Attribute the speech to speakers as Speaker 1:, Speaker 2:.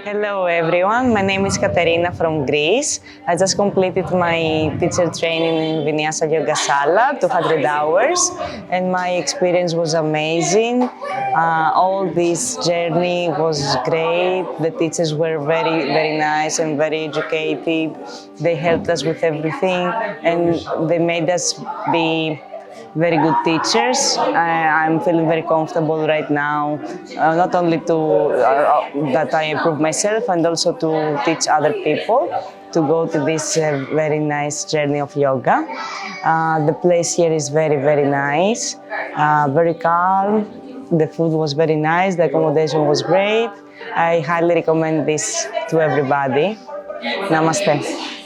Speaker 1: Hello everyone, my name is Katerina from Greece. I just completed my teacher training in Vinyasa Yogashala, 200 hours, and my experience was amazing. All this journey was great. The teachers were very nice and very educated. They helped us with everything and they made us be very good teachers. I'm feeling very comfortable right now, not only that I improve myself and also to teach other people to go to this very nice journey of yoga. The place here is very nice, very calm. The food was very nice, the accommodation was great. I highly recommend this to everybody. Namaste.